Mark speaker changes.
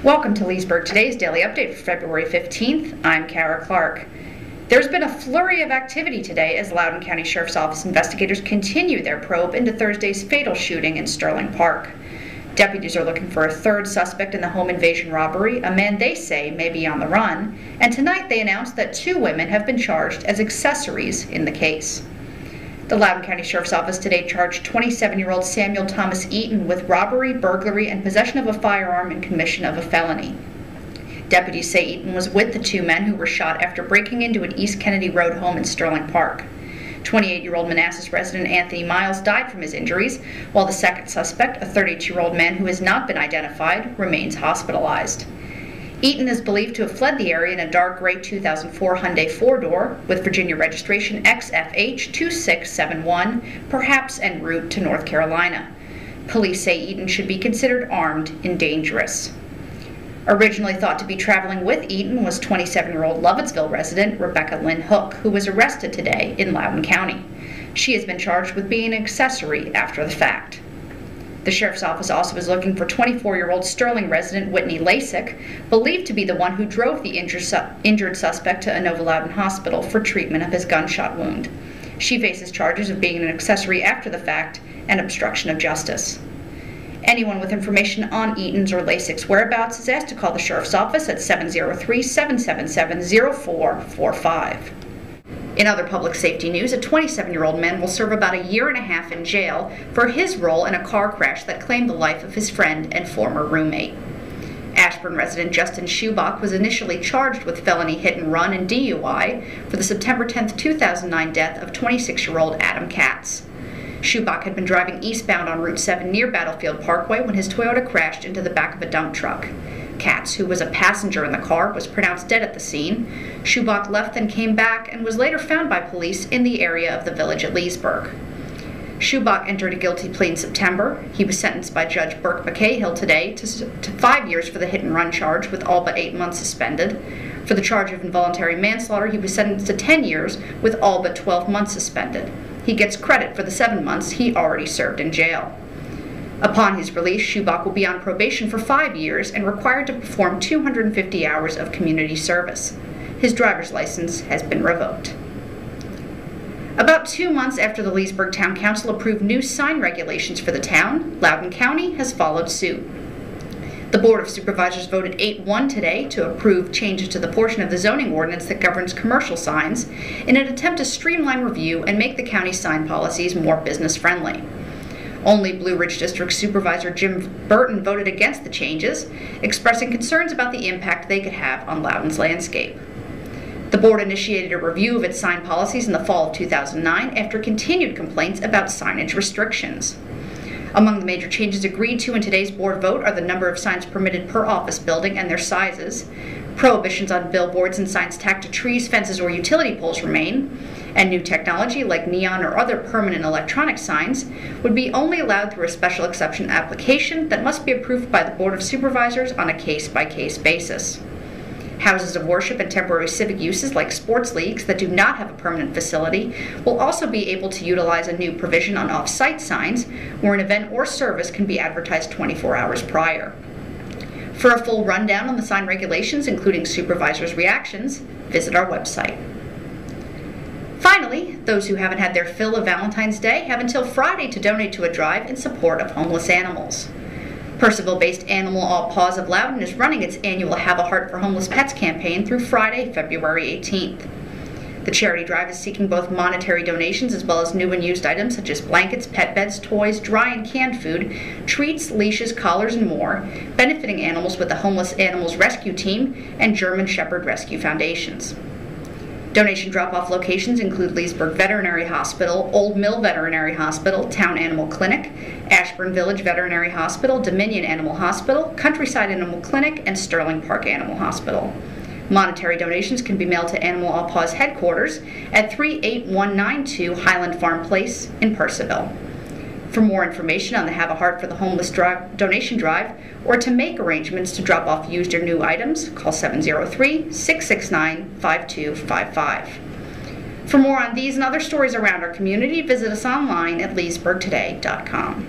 Speaker 1: Welcome to Leesburg Today's Daily Update for February 15th. I'm Kara Clark. There's been a flurry of activity today as Loudoun County Sheriff's Office investigators continue their probe into Thursday's fatal shooting in Sterling Park. Deputies are looking for a third suspect in the home invasion robbery, a man they say may be on the run, and tonight they announced that 2 women have been charged as accessories in the case. The Loudoun County Sheriff's Office today charged 27-year-old Samuel Thomas Eaton with robbery, burglary, and possession of a firearm and commission of a felony. Deputies say Eaton was with the 2 men who were shot after breaking into an East Kennedy Road home in Sterling Park. 28-year-old Manassas resident Anthony Miles died from his injuries, while the second suspect, a 32-year-old man who has not been identified, remains hospitalized. Eaton is believed to have fled the area in a dark gray 2004 Hyundai 4-door with Virginia registration XFH2671, perhaps en route to North Carolina. Police say Eaton should be considered armed and dangerous. Originally thought to be traveling with Eaton was 27-year-old Lovettsville resident Rebecca Lynn Hook, who was arrested today in Loudoun County. She has been charged with being an accessory after the fact. The Sheriff's Office also is looking for 24-year-old Sterling resident Whitney Lasik, believed to be the one who drove the injured suspect to Inova Loudoun Hospital for treatment of his gunshot wound. She faces charges of being an accessory after the fact and obstruction of justice. Anyone with information on Eaton's or Lasik's whereabouts is asked to call the Sheriff's Office at 703-777-0445. In other public safety news, a 27-year-old man will serve about a year and a half in jail for his role in a car crash that claimed the life of his friend and former roommate. Ashburn resident Justin Schubach was initially charged with felony hit and run and DUI for the September 10, 2009 death of 26-year-old Adam Katz. Schubach had been driving eastbound on Route 7 near Battlefield Parkway when his Toyota crashed into the back of a dump truck. Katz, who was a passenger in the car, was pronounced dead at the scene. Schubach left and came back and was later found by police in the area of the village at Leesburg. Schubach entered a guilty plea in September. He was sentenced by Judge Burke McCahill today to 5 years for the hit-and-run charge, with all but 8 months suspended. For the charge of involuntary manslaughter, he was sentenced to 10 years, with all but 12 months suspended. He gets credit for the 7 months he already served in jail. Upon his release, Schubach will be on probation for 5 years and required to perform 250 hours of community service. His driver's license has been revoked. About 2 months after the Leesburg Town Council approved new sign regulations for the town, Loudoun County has followed suit. The Board of Supervisors voted 8-1 today to approve changes to the portion of the zoning ordinance that governs commercial signs in an attempt to streamline review and make the county's sign policies more business-friendly. Only Blue Ridge District Supervisor Jim Burton voted against the changes, expressing concerns about the impact they could have on Loudoun's landscape. The board initiated a review of its sign policies in the fall of 2009 after continued complaints about signage restrictions. Among the major changes agreed to in today's board vote are the number of signs permitted per office building and their sizes. Prohibitions on billboards and signs tacked to trees, fences, or utility poles remain, and new technology like neon or other permanent electronic signs would be only allowed through a special exception application that must be approved by the Board of Supervisors on a case-by-case basis. Houses of worship and temporary civic uses like sports leagues that do not have a permanent facility will also be able to utilize a new provision on off-site signs where an event or service can be advertised 24 hours prior. For a full rundown on the sign regulations, including supervisors' reactions, visit our website. Finally, those who haven't had their fill of Valentine's Day have until Friday to donate to a drive in support of homeless animals. Purcellville-based Animal All Paws of Loudoun is running its annual Have a Heart for Homeless Pets campaign through Friday, February 18th. The charity drive is seeking both monetary donations as well as new and used items such as blankets, pet beds, toys, dry and canned food, treats, leashes, collars, and more, benefiting animals with the Homeless Animals Rescue Team and German Shepherd Rescue Foundations. Donation drop-off locations include Leesburg Veterinary Hospital, Old Mill Veterinary Hospital, Town Animal Clinic, Ashburn Village Veterinary Hospital, Dominion Animal Hospital, Countryside Animal Clinic, and Sterling Park Animal Hospital. Monetary donations can be mailed to Animal All Paws headquarters at 38192 Highland Farm Place in Purcellville. For more information on the Have a Heart for the Homeless donation drive, or to make arrangements to drop off used or new items, call 703-669-5255. For more on these and other stories around our community, visit us online at leesburgtoday.com.